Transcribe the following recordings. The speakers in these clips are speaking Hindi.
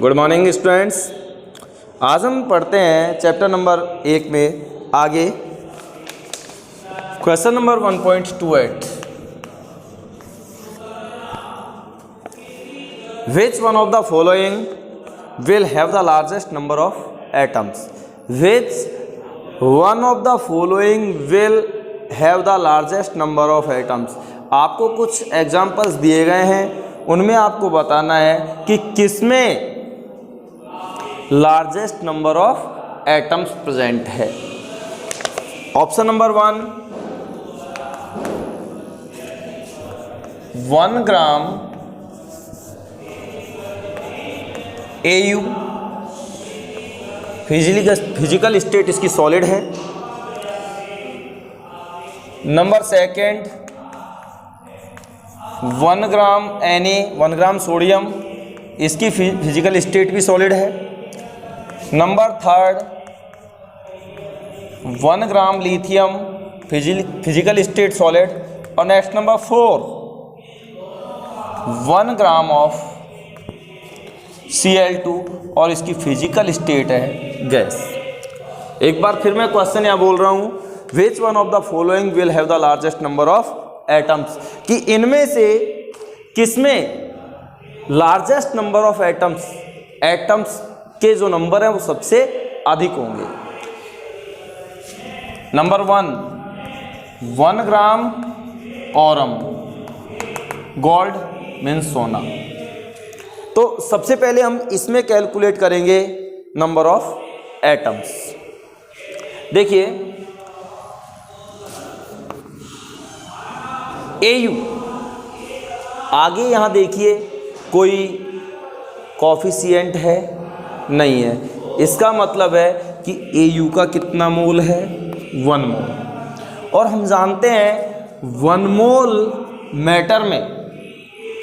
Good morning students. आज हम पढ़ते हैं चैप्टर नंबर 1 में आगे question number 1.28। Which one of the following will have the largest number of atoms. Which one of the following will have the largest number of atoms. आपको कुछ एग्जाम्पल्स दिए गए हैं, उनमें आपको बताना है कि किसमें largest number of atoms present है। ऑप्शन नंबर 1 ग्राम AU, फिजिकल स्टेट इसकी सॉलिड है। नंबर सेकंड 1 ग्राम Na, 1 ग्राम सोडियम, इसकी फिजिकल स्टेट भी सॉलिड है। Number third 1 gram lithium, physical state solid. और next number 4 1 gram of Cl2 और इसकी फिजिकल स्टेट है गैस। एक बार फिर मैं क्वेश्चन यहाँ बोल रहा हूँ, which one of the following will have the largest number of atoms, कि इनमें से किसमें लार्जेस्ट नंबर ऑफ एटम्स के जो नंबर हैं वो सबसे अधिक होंगे। नंबर 1 ग्राम औरम, गोल्ड मीन्स सोना। तो सबसे पहले हम इसमें कैलकुलेट करेंगे नंबर ऑफ एटम्स। देखिए AU, आगे यहां देखिए कोई कॉफिशिएंट है नहीं है, इसका मतलब है कि AU का कितना मोल है 1 मोल। और हम जानते हैं 1 मोल मैटर में,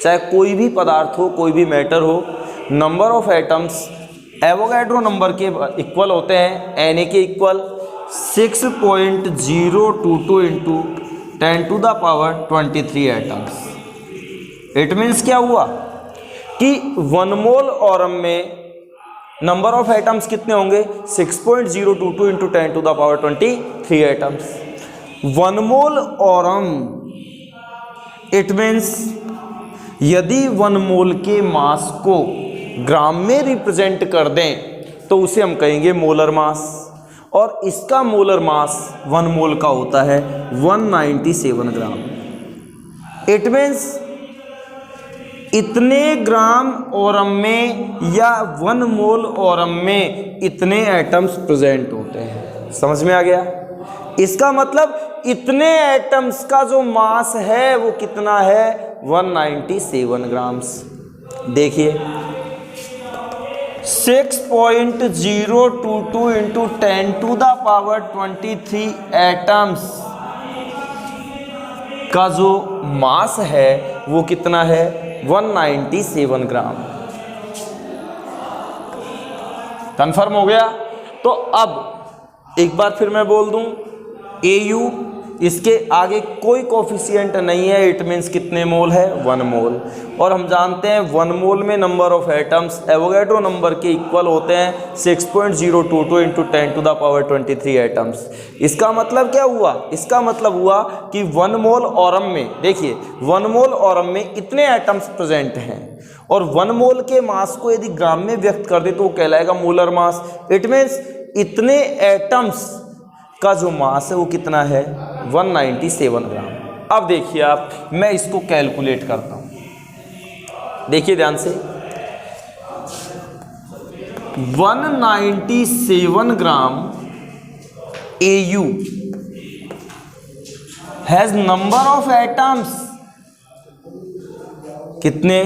चाहे कोई भी पदार्थ हो, कोई भी मैटर हो, number of atoms Avogadro number के इक्वल होते हैं। Na के equal 6.022 into 10⁻23 atoms. It means क्या हुआ कि 1 मोल ऑरम में नंबर ऑफ एटम्स कितने होंगे 6.022 into 10⁻23 atoms. 1 mole Aurum, it means यदि 1 मोल के मास को ग्राम में रिप्रेजेंट कर दें तो उसे हम कहेंगे मोलर मास, और इसका मोलर मास 1 मोल का होता है 197 ग्राम। इट मीन्स इतने ग्राम ओरम में या 1 मोल ओरम में इतने एटम्स प्रेजेंट होते हैं। समझ में आ गया? इसका मतलब इतने एटम्स का जो मास है वो कितना है 197 ग्राम्स। देखिए 6.022 इंटू 10⁻23 एटम्स का जो मास है वो कितना है 197 ग्राम। कंफर्म हो गया? तो अब एक बार फिर मैं बोल दूं, AU, इसके आगे कोई कोफिशिएंट नहीं है, इट मीन्स कितने मोल है 1 मोल। और हम जानते हैं 1 मोल में number of atoms Avogadro number के इक्वल होते हैं 6.022 इंटू 10⁻23 एटम्स। इसका मतलब क्या हुआ? इसका मतलब हुआ कि 1 मोल ऑरम में, देखिए 1 मोल ऑरम में इतने एटम्स प्रेजेंट हैं, और 1 मोल के मास को यदि ग्राम में व्यक्त कर दे तो वो कहलाएगा मोलर मास। इट मीन्स इतने एटम्स का जो मास है वो कितना है 197 ग्राम। अब देखिए आप, मैं इसको कैलकुलेट करता हूं, देखिए ध्यान से। 197 ग्राम AU has number of atoms कितने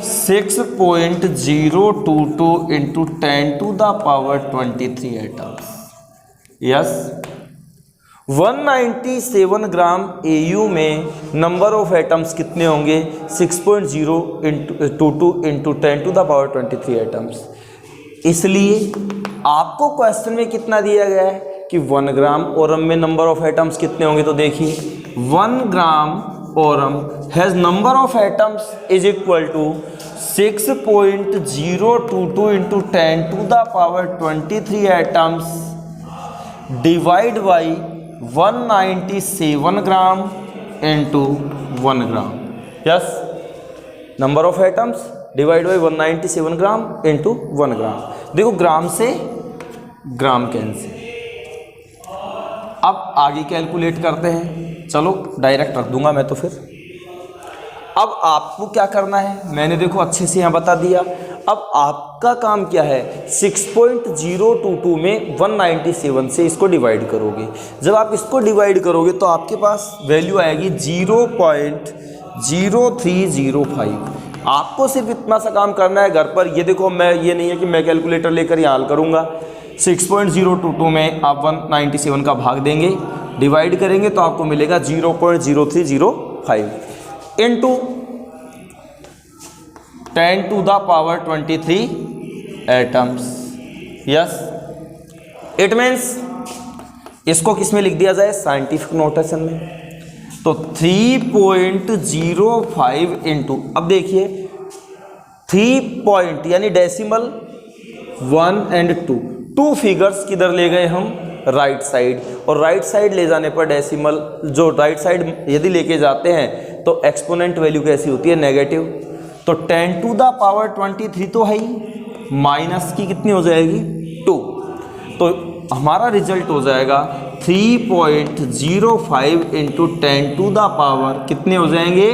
6.022 इंटू 10⁻23 एटम्स। यस, 197 ग्राम AU में नंबर ऑफ एटम्स कितने होंगे 6.022 इंटू 10⁻23 एटम्स। इसलिए आपको क्वेश्चन में कितना दिया गया है कि 1 ग्राम ओरम में नंबर ऑफ एटम्स कितने होंगे। तो देखिए 1 gram aurum has number of atoms is equal to 6.022 into 10⁻23 atoms divide by 197 gram into 1 gram. Yes, number of atoms divide by 197 gram into 1 gram. देखो ग्राम से ग्राम कैंसिल। अब आगे कैलकुलेट करते हैं। चलो डायरेक्ट रख दूंगा मैं तो फिर। अब आपको क्या करना है मैंने देखो अच्छे से यहाँ बता दिया। अब आपका काम क्या है, 6.022 में 197 से इसको डिवाइड करोगे। जब आप इसको डिवाइड करोगे तो आपके पास वैल्यू आएगी 0.0305। आपको सिर्फ इतना सा काम करना है घर पर। ये देखो मैं ये नहीं है कि मैं कैलकुलेटर लेकर यहाँ हल करूँगा। 6.022 में आप 197 का भाग देंगे, डिवाइड करेंगे तो आपको मिलेगा 0.0305 into 10⁻23 atoms. Yes, it means इसको किस में लिख दिया जाए, साइंटिफिक नोटेशन में। तो 3.05 इंटू, अब देखिए 3 पॉइंट यानी डेसिमल 1 और 2 फिगर्स किधर ले गए हम, राइट साइड। और राइट साइड ले जाने पर डेसिमल, जो राइट साइड यदि लेके जाते हैं तो एक्सपोनेंट वैल्यू कैसी होती है, नेगेटिव। तो 10⁻23 तो है ही, माइनस की कितनी हो जाएगी 2। तो हमारा रिजल्ट हो जाएगा 3.05 इंटू 10⁻, कितने हो जाएंगे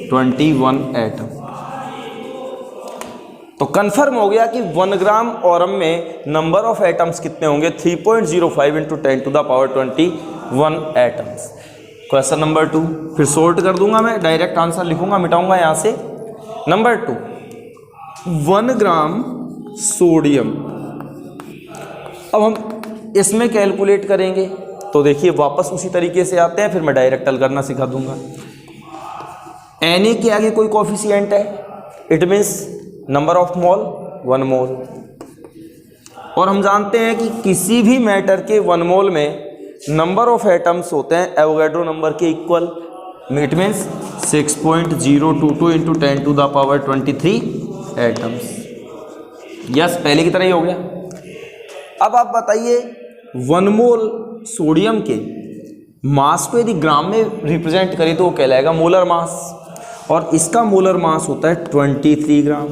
21 एटम। तो कंफर्म हो गया कि 1 ग्राम ऑरम में नंबर ऑफ एटम्स कितने होंगे, 3.05 इंटू 10⁻21 एटम्स। क्वेश्चन नंबर 2 फिर सोल्ट कर दूंगा मैं, डायरेक्ट आंसर लिखूंगा, मिटाऊंगा यहाँ से। Number 2, 1 gram sodium. अब हम इसमें कैलकुलेट करेंगे तो देखिए वापस उसी तरीके से आते हैं, फिर मैं डायरेक्ट हल करना सिखा दूंगा। Na के आगे कोई कोफिशिएंट है, it means number of mole 1 मोल। और हम जानते हैं कि किसी भी मैटर के 1 मोल में नंबर ऑफ एटम्स होते हैं एवोगैड्रो नंबर के equal. It means 6.022 into 10⁻23 atoms. Yes, पहले की तरह ही हो गया। अब आप बताइए 1 मोल सोडियम के मास को यदि ग्राम में रिप्रेजेंट करें तो वो कहलाएगा मोलर मास, और इसका मोलर मास होता है 23 gram.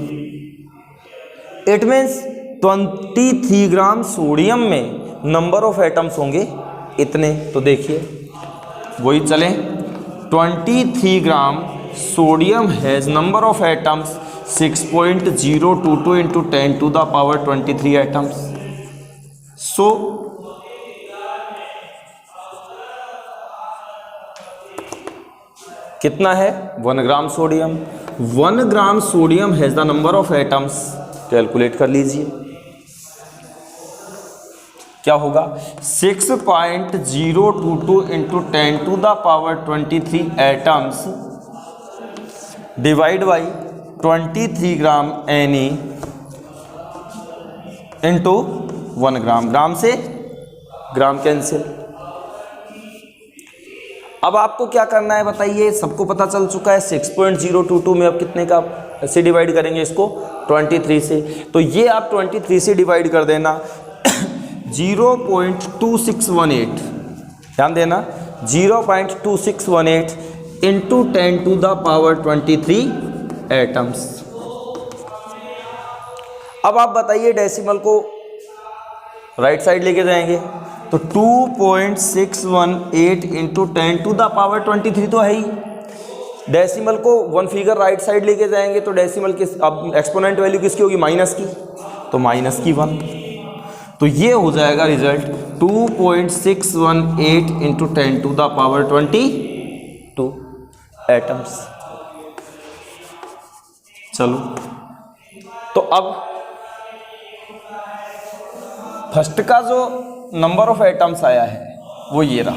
It means 23 gram sodium में नंबर ऑफ एटम्स होंगे इतने। तो देखिए वही चलें, 23 gram sodium has number of atoms 6.022 into 10⁻23 atoms. So कितना है 1 gram sodium. 1 gram sodium has the number of atoms, calculate कर लीजिए क्या होगा, 6.022 into 10⁻23 atoms divide by 23 gram Na into 1 gram. Gram से ग्राम कैंसिल। अब आपको क्या करना है बताइए, सबको पता चल चुका है 6.022 में अब कितने का से डिवाइड करेंगे इसको, 23 से। तो ये आप 23 से डिवाइड कर देना 0.2618, ध्यान देना 0.2618 इंटू 10⁻23 एटम्स। अब आप बताइए डेसिमल को राइट साइड लेके जाएंगे तो 2.618 इंटू 10⁻23 तो है ही। डेसिमल को 1 फिगर राइट साइड लेके जाएंगे तो डेसिमल किस, अब एक्सपोनेंट वैल्यू किसकी होगी, माइनस की, तो माइनस की 1। तो ये हो जाएगा रिजल्ट 2.618 इंटू 10⁻22 एटम्स। चलो तो अब फर्स्ट का जो नंबर ऑफ एटम्स आया है वो ये रहा,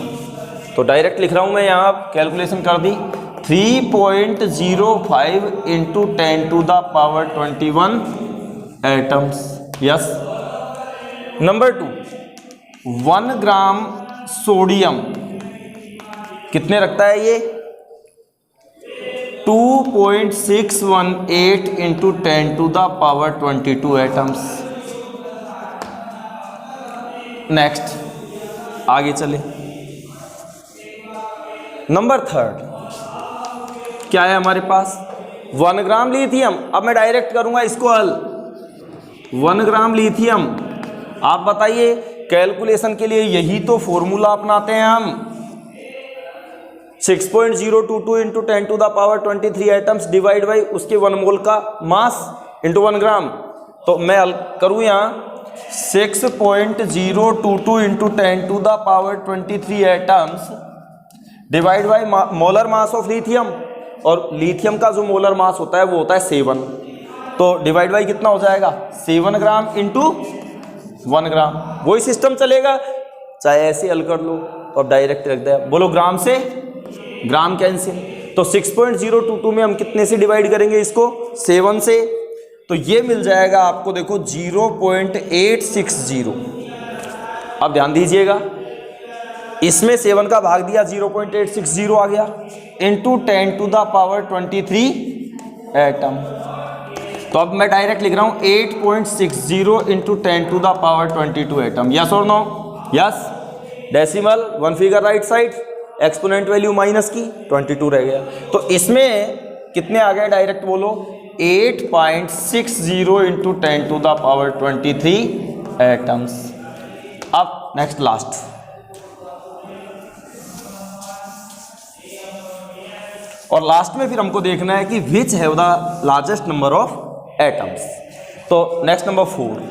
तो डायरेक्ट लिख रहा हूं मैं यहाँ, कैलकुलेशन कर दी 3.05 into 10⁻21 atoms. Yes. Number 2, 1 gram sodium कितने रखता है ये, 2.618 into 10 to the power 22 atoms. Next आगे चले, नंबर 3 क्या है हमारे पास, 1 ग्राम लिथियम। अब मैं डायरेक्ट करूंगा इसको हल। 1 ग्राम लिथियम, आप बताइए कैलकुलेशन के लिए यही तो फॉर्मूला अपनाते हैं हम। 6.022 into 10 to the power 23 atoms divide by उसके 1 मोल का मास इंटू 1 ग्राम। तो मैं हल करूँ यहाँ 6.022 into 10 to the power 23 atoms divide by molar mass of lithium, और लिथियम का जो मोलर मास होता है वो होता है 7। तो डिवाइड बाई कितना हो जाएगा 7 ग्राम इंटू 1 ग्राम। वही सिस्टम चलेगा, चाहे ऐसे हल कर लो तो अब डायरेक्ट रख दिया। बोलो ग्राम से ग्राम कैंसिल, तो 6.022 में हम कितने से डिवाइड करेंगे इसको, 7 से। तो ये मिल जाएगा आपको, देखो 0.860। अब ध्यान दीजिएगा, इसमें 7 का भाग दिया 0.860 आ गया into 10 to the power 23 atom. तो अब मैं डायरेक्ट लिख रहा हूं 8.60 into 10 to the power 22 atom. Yes और no, yes. Decimal 1 figure right side, exponent value minus की 22 रह गया। तो इसमें कितने आ गए डायरेक्ट बोलो, 8.60 into 10 to the power 23 atoms. अब नेक्स्ट लास्ट, और लास्ट में फिर हमको देखना है कि which have the largest number of atoms. तो next number 4,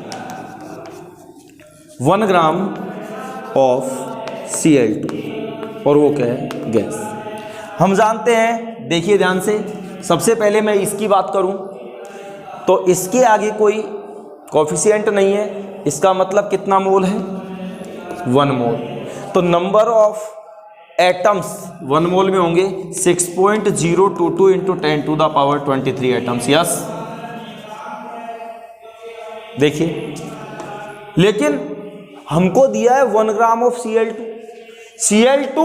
1 gram of Cl2, और वो क्या है, गैस। हम जानते हैं, देखिए ध्यान से, सबसे पहले मैं इसकी बात करूं तो इसके आगे कोई कोफिशिएंट नहीं है, इसका मतलब कितना मोल है, 1 मोल। तो नंबर ऑफ एटम्स 1 मोल में होंगे 6.022 into 10 to the power 23 atoms. Yes, देखिए, लेकिन हमको दिया है 1 gram of Cl2।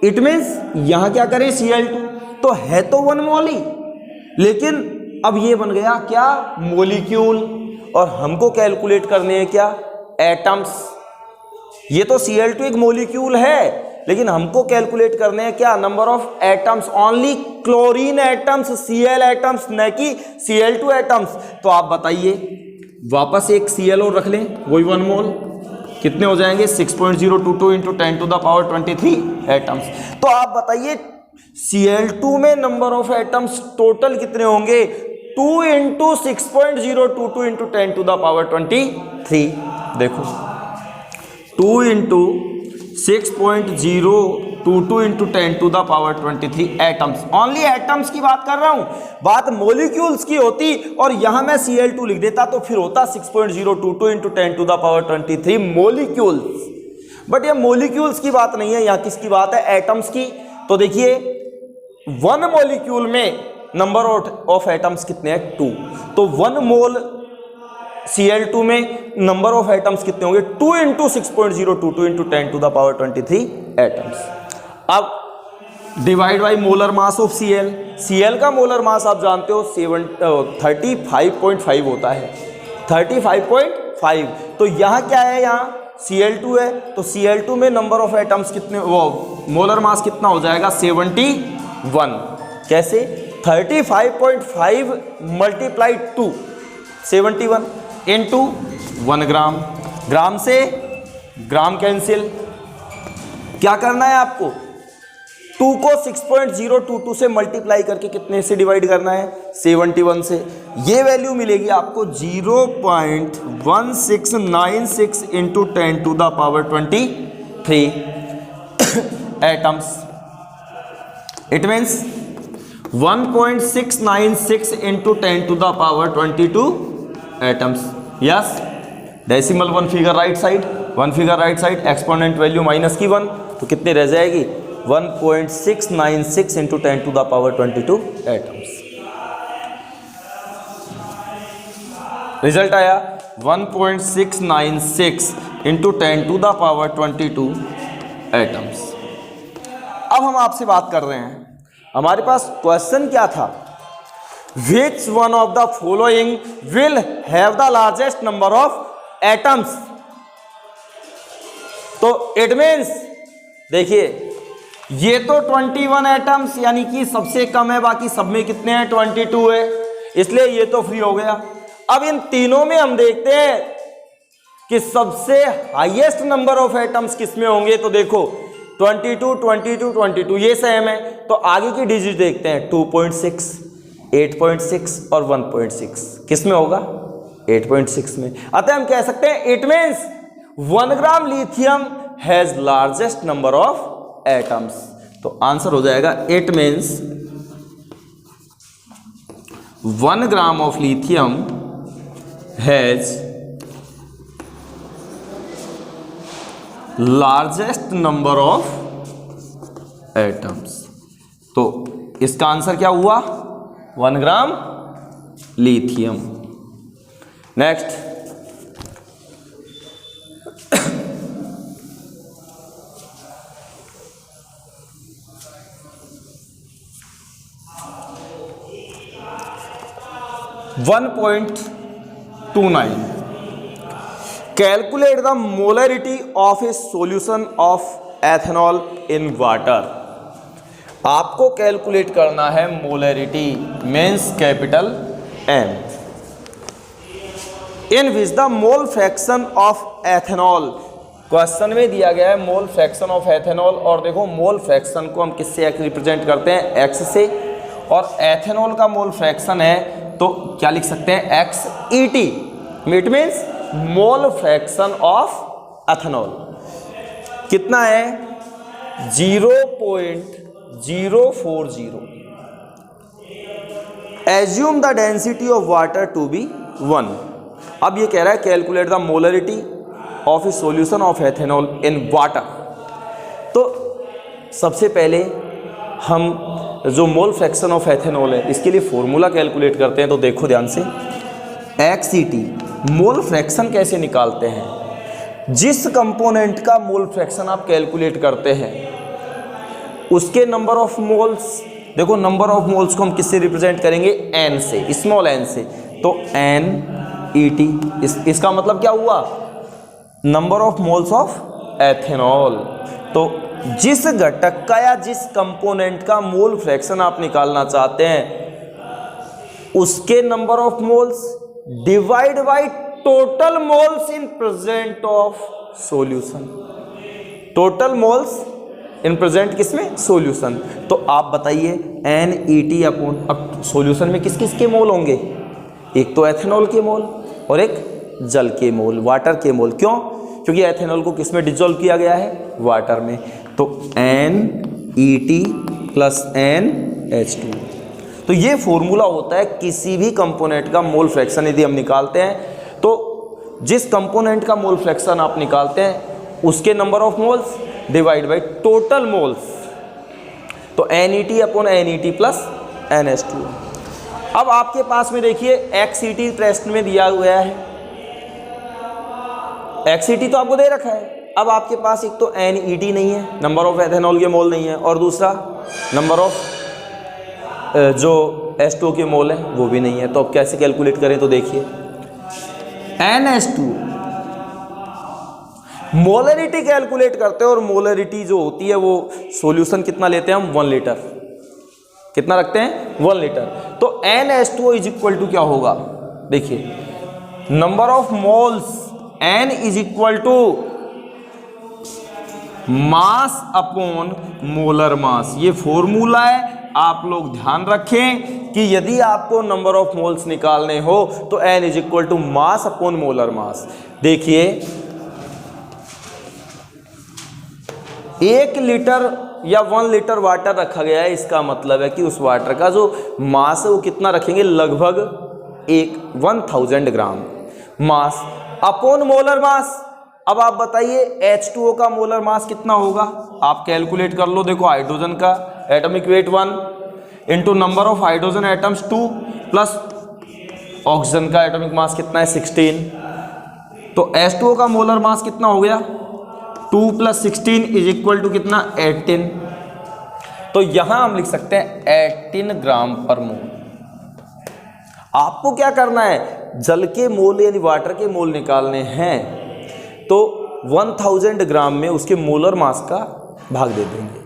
It means यहां क्या करें, Cl2 तो है तो 1 मोल ही, लेकिन अब ये बन गया क्या, मोलिक्यूल। और हमको कैलकुलेट करने हैं क्या, एटम्स। ये तो Cl2 एक मोलिक्यूल है, लेकिन हमको कैलकुलेट करने हैं क्या, number of atoms, only chlorine atoms, Cl atoms, न कि Cl2 एटम्स। तो आप बताइए, वापस एक Cl और रख लें, वही 1 मोल, कितने हो जाएंगे, 6.022 into 10 to the power 23 atoms. तो आप बताइए Cl2 में नंबर ऑफ एटम्स टोटल कितने होंगे, 2 into 6.022 into 10 to the power 23। देखो 2 into 6.022 into 10 to the power 23 atoms. Only atoms की बात कर रहा हूं, बात मोलिक्यूल्स की होती और यहां मैं Cl2 लिख देता तो फिर होता 6.022 into 10 to the power 23 molecules. But ये मोलिक्यूल्स की बात नहीं है, यहां किसकी बात है, एटम्स की। तो देखिए 1 मोलिक्यूल में नंबर ऑफ एटम्स कितने हैं, 2। तो 1 मोल Cl2 में नंबर ऑफ एटम्स कितने होंगे, 2 into 6.022 into 10 to the power 23 atoms. अब divide by molar mass of Cl का मोलर मास आप जानते हो 35.5 होता है, 35.5। तो यहाँ क्या है, यहाँ Cl2 है, तो Cl2 में नंबर ऑफ एटम्स कितने, वो मोलर मास कितना हो जाएगा, 71। कैसे, 35.5 मल्टीप्लाइड 2 71 इंटू 1 ग्राम। ग्राम से ग्राम कैंसिल। क्या करना है आपको, 2 को 6.022 से मल्टीप्लाई करके कितने से डिवाइड करना है, 71 से। ये वैल्यू मिलेगी आपको 0.1696 into 10 to the power 23 atoms. It means 1.696 into 10 to the power 22 atoms. Yes, decimal 1 figure right side, 1 figure right side, exponent value minus की 1, तो कितने रह जाएगी, 1.696 into 10 to the power 22 atoms. Result आया 1.696 into 10 to the power 22 atoms. अब हम आपसे बात कर रहे हैं, हमारे पास क्वेश्चन क्या था, which one of the following will have the largest number of atoms. तो इट मीन्स देखिए ये तो 21 एटम्स यानी कि सबसे कम है, बाकी सब में कितने हैं 22 है, इसलिए ये तो फ्री हो गया। अब इन तीनों में हम देखते हैं कि सबसे हाईएस्ट नंबर ऑफ एटम्स किस में होंगे। तो देखो 22 22 22 ये सेम है, तो आगे की डिजिट देखते हैं 2.6 8.6 और 1.6 किस में होगा 8.6 में। अतः हम कह सकते हैं it means 1 gram lithium has largest number of atoms. तो आंसर हो जाएगा it means 1 gram of lithium has largest number of atoms. तो इसका आंसर क्या हुआ 1 gram lithium. Next, .29 calculate the molarity of a solution of ethanol in water. आपको कैलकुलेट करना है molarity means capital M in which the mole fraction of ethanol. Question में दिया गया है मोल फ्रैक्शन ऑफ एथेनॉल, और देखो मोल फ्रैक्शन को हम किससे रिप्रेजेंट करते हैं X से, और एथेनॉल का मोल फ्रैक्शन है तो क्या लिख सकते हैं XET, it means mole fraction of ethanol कितना है 0.040। Assume the density of water to be 1। अब ये कह रहा है calculate the molarity of a solution of ethanol in water. तो सबसे पहले हम जो मोल फ्रैक्शन ऑफ एथेनॉल है इसके लिए फॉर्मूला कैलकुलेट करते हैं। तो देखो ध्यान से XET मोल फ्रैक्शन कैसे निकालते हैं, जिस कंपोनेंट का मोल फ्रैक्शन आप कैलकुलेट करते हैं उसके नंबर ऑफ मोल्स, देखो नंबर ऑफ मोल्स को हम किससे रिप्रेजेंट करेंगे N से, स्मॉल n से। तो NET इसका मतलब क्या हुआ number of moles of ethanol. तो जिस घटक का या जिस कंपोनेंट का मोल फ्रैक्शन आप निकालना चाहते हैं उसके number of moles divide by total moles in present of solution. Total moles in present किसमें सॉल्यूशन। तो आप बताइए NET अपॉन, अब सॉल्यूशन में किस किस के मोल होंगे, एक तो एथेनॉल के मोल और एक जल के मोल, वाटर के मोल। क्यों, क्योंकि एथेनॉल को किस में डिसॉल्व किया गया है वाटर में। तो NET प्लस NH2। तो ये फॉर्मूला होता है किसी भी कंपोनेंट का मोल फ्रैक्शन यदि हम निकालते हैं तो जिस कंपोनेंट का मोल फ्रैक्शन आप निकालते हैं उसके number of moles divide by total moles. तो NET upon NET plus NH2। अब आपके पास में देखिए XET प्रश्न में दिया हुआ है, XET तो आपको दे रखा है। अब आपके पास एक तो NET नहीं है, नंबर ऑफ एथेनॉल के मोल नहीं है, और दूसरा नंबर ऑफ जो H2O के मोल है वो भी नहीं है। तो अब कैसे कैलकुलेट करें, तो देखिए NH2 मोलरिटी कैलकुलेट करते हैं, और मोलरिटी जो होती है वो सॉल्यूशन कितना लेते हैं हम 1 लीटर, कितना रखते हैं 1 लीटर। तो NH2O इज इक्वल टू क्या होगा, देखिए number of moles N is equal to mass upon molar mass. ये फॉर्मूला है, आप लोग ध्यान रखें कि यदि आपको नंबर ऑफ मोल्स निकालने हो तो N is equal to mass upon molar mass. देखिए 1 लीटर या 1 लीटर वाटर रखा गया है, इसका मतलब है कि उस वाटर का जो मास है वो कितना रखेंगे, लगभग 1000 ग्राम मास अपॉन मोलर मास। अब आप बताइए H2O का मोलर मास कितना होगा, आप कैलकुलेट कर लो। देखो हाइड्रोजन का atomic weight 1 into number of hydrogen atoms 2 plus oxygen का एटॉमिक मास कितना है 16। तो H2O का मोलर मास कितना हो गया 2 + 16 इज इक्वल टू कितना 18। तो यहां हम लिख सकते हैं 18 ग्राम पर मोल। आपको क्या करना है, जल के मोल यानी वाटर के मोल निकालने हैं, तो 1000 ग्राम में उसके मोलर मास का भाग दे देंगे।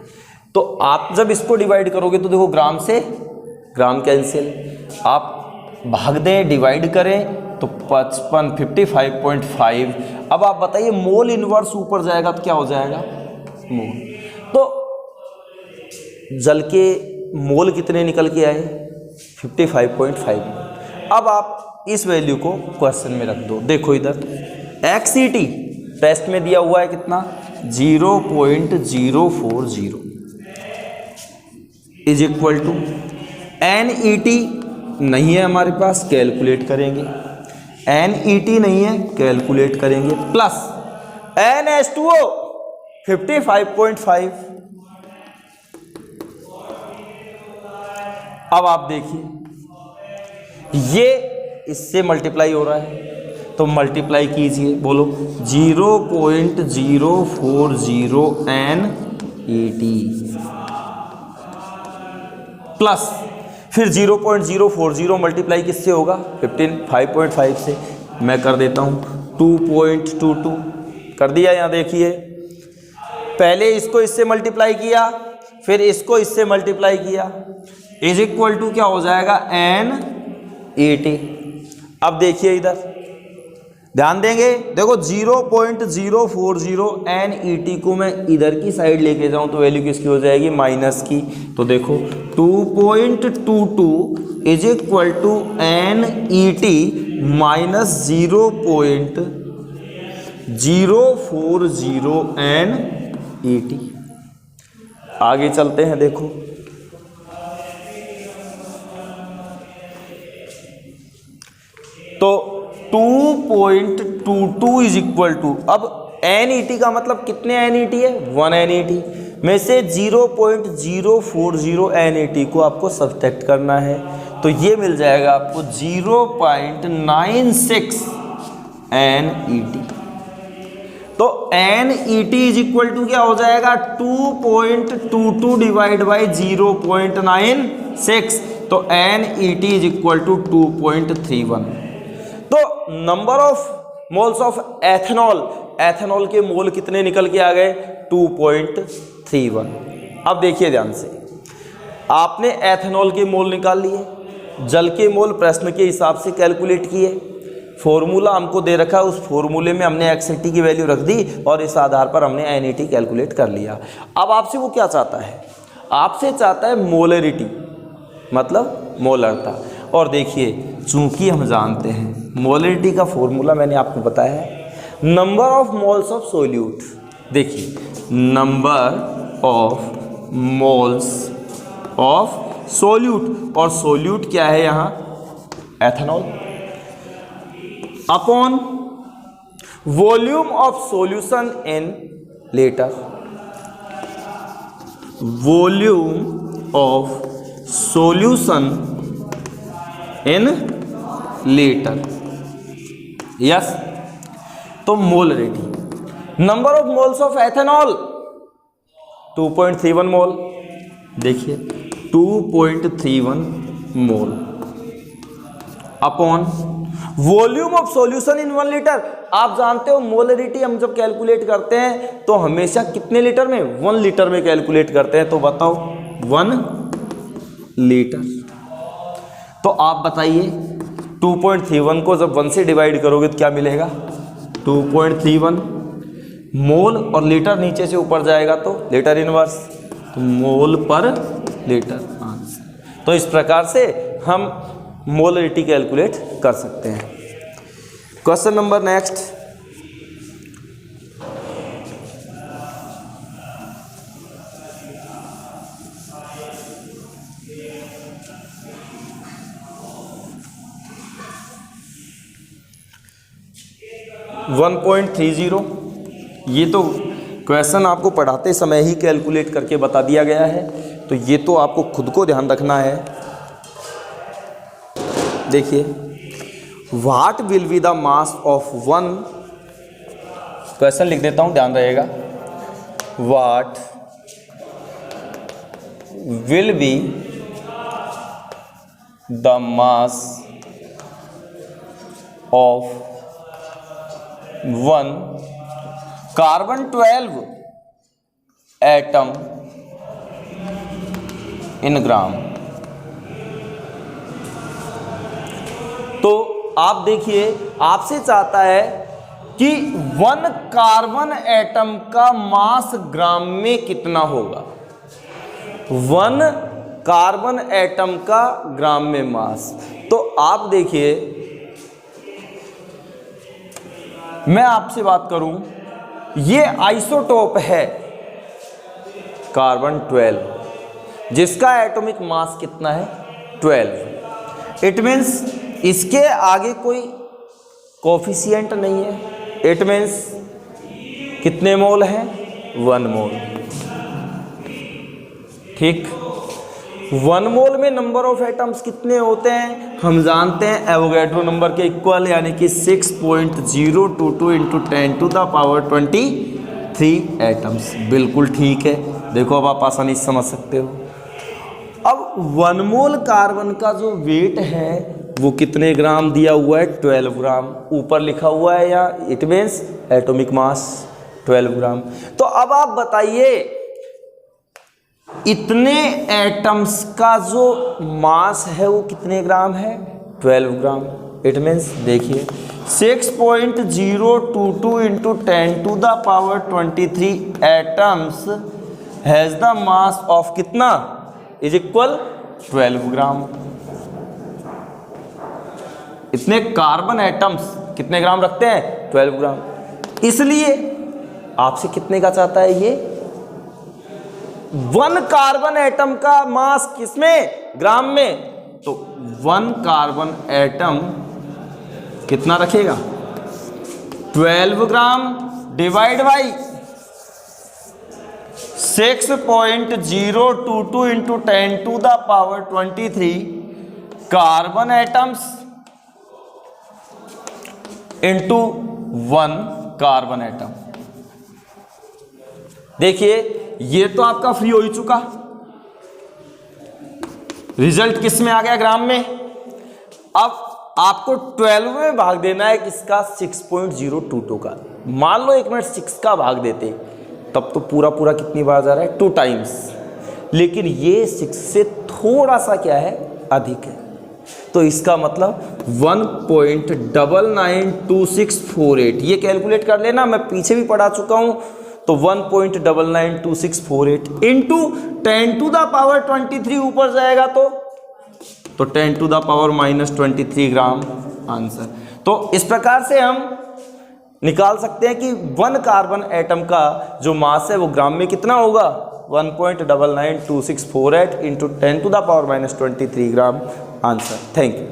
तो आप जब इसको डिवाइड करोगे तो देखो ग्राम से ग्राम कैंसिल, आप भाग दें डिवाइड करें तो 55 अब आप बताइए मोल इनवर्स ऊपर जाएगा तो क्या हो जाएगा मोल। तो जल के मोल कितने निकल के आए 55.5। अब आप इस वैल्यू को क्वेश्चन में रख दो। देखो इधर XCT टेस्ट में दिया हुआ है कितना 0.040 इज इक्वल टू NET नहीं है हमारे पास, कैलकुलेट करेंगे। NET नहीं है, कैलकुलेट करेंगे, प्लस NH2O 55.5। अब आप देखिए ये इससे मल्टीप्लाई हो रहा है तो मल्टीप्लाई कीजिए, बोलो 0.040 NET प्लस फिर 0.040 मल्टीप्लाई किससे होगा 5.5 से। मैं कर देता हूँ 2.22 कर दिया। यहाँ देखिए पहले इसको इससे मल्टीप्लाई किया फिर इसको इससे मल्टीप्लाई किया इज इक्वल टू क्या हो जाएगा NET। अब देखिए इधर ध्यान देंगे, देखो 0.040 NET को मैं इधर की साइड लेके जाऊं तो वैल्यू किसकी हो जाएगी माइनस की। तो देखो 2.22 is equal to NET minus 0.040 NET। आगे चलते हैं, देखो तो 2.22 इज इक्वल टू, अब NET का मतलब कितने NET है 1 NET में से 0.040 NET को आपको सब्ट्रैक्ट करना है तो ये मिल जाएगा आपको 0.96 NET। तो NET इज इक्वल टू क्या हो जाएगा 2.22 डिवाइड बाई 0.96 तो NET इज इक्वल टू 2.31। तो number of moles of ethanol के मोल कितने निकल के आ गए 2.31। अब देखिए ध्यान से, आपने एथेनॉल के मोल निकाल लिए, जल के मोल प्रश्न के हिसाब से कैलकुलेट किए, फॉर्मूला हमको दे रखा है उस फॉर्मूले में हमने XCT की वैल्यू रख दी और इस आधार पर हमने NET कैलकुलेट कर लिया। अब आपसे वो क्या चाहता है, आपसे चाहता है मोलरिटी मतलब मोलरता। और देखिए चूंकि हम जानते हैं मोलरिटी का फॉर्मूला मैंने आपको बताया है number of moles of solute. देखिए number of moles of solute, और सोल्यूट क्या है यहाँ ethanol, upon volume of solution in litre, volume of solution in litre. Yes, तो molarity number of moles of ethanol 2.31 mole. देखिए 2.31 mole upon volume of solution in 1 litre. आप जानते हो मोलरिटी हम जब कैलकुलेट करते हैं तो हमेशा कितने लीटर में 1 लीटर में कैलकुलेट करते हैं। तो बताओ 1 लीटर। तो आप बताइए 2.31 को जब 1 से डिवाइड करोगे तो क्या मिलेगा 2.31 मोल, और लीटर नीचे से ऊपर जाएगा तो लीटर इनवर्स, तो मोल पर लीटर आंसर। तो इस प्रकार से हम मोलरिटी कैलकुलेट कर सकते हैं। Question number next, one 1.30। ये तो क्वेश्चन आपको पढ़ाते समय ही कैलकुलेट करके बता दिया गया है, तो ये तो आपको खुद को ध्यान रखना है। देखिए what will be the mass of 1, question लिख देता हूं ध्यान रहेगा, what will be the mass of one carbon 12 atom in ग्राम। तो आप देखिए, आपसे चाहता है कि 1 कार्बन एटम का मास ग्राम में कितना होगा। 1 कार्बन एटम का ग्राम में मास। तो आप देखिए, मैं आपसे बात करूं, ये आइसोटोप है कार्बन 12 जिसका एटॉमिक मास कितना है 12। इट मीन्स इसके आगे कोई कोफिशिएंट नहीं है। इट मीन्स कितने मोल है 1 मोल। ठीक, 1 मोल में नंबर ऑफ एटम्स कितने होते हैं हम जानते हैं, एवोगैड्रो नंबर के इक्वल, यानी कि 6.022 × 10⁻23 एटम्स। बिल्कुल ठीक है। देखो अब आप आसानी से समझ सकते हो। अब 1 मोल कार्बन का जो वेट है वो कितने ग्राम दिया हुआ है 12 ग्राम ऊपर लिखा हुआ है, या इट मीन्स एटॉमिक मास 12 ग्राम। तो अब आप बताइए इतने एटम्स का जो मास है वो कितने ग्राम है 12 ग्राम। इट मीन्स देखिए 6.022 × 10⁻23 atoms has the mass of कितना इज इक्वल 12 ग्राम। इतने कार्बन एटम्स कितने ग्राम रखते हैं 12 ग्राम। इसलिए आपसे कितने का चाहता है ये 1 कार्बन एटम का मास किसमें ग्राम में। तो 1 कार्बन एटम कितना रखेगा 12 gram divide by 6.022 × 10⁻23 carbon atoms into 1 carbon atom. देखिए ये तो आपका फ्री हो ही चुका, रिजल्ट किस में आ गया ग्राम में। अब आपको 12 में भाग देना है किसका 6.022 का। मान लो 1 मिनट 6 का भाग देते तब तो पूरा पूरा कितनी बार जा रहा है 2 टाइम्स, लेकिन ये 6 से थोड़ा सा क्या है अधिक है। तो इसका मतलब 1.992648 ये कैलकुलेट कर लेना, मैं पीछे भी पढ़ा चुका हूं। तो 1.992648 इंटू 10⁻23 ऊपर जाएगा तो 10⁻−23 ग्राम आंसर। तो इस प्रकार से हम निकाल सकते हैं कि 1 कार्बन एटम का जो मास है वो ग्राम में कितना होगा 1.992648 × 10⁻−23 ग्राम आंसर। Thank you.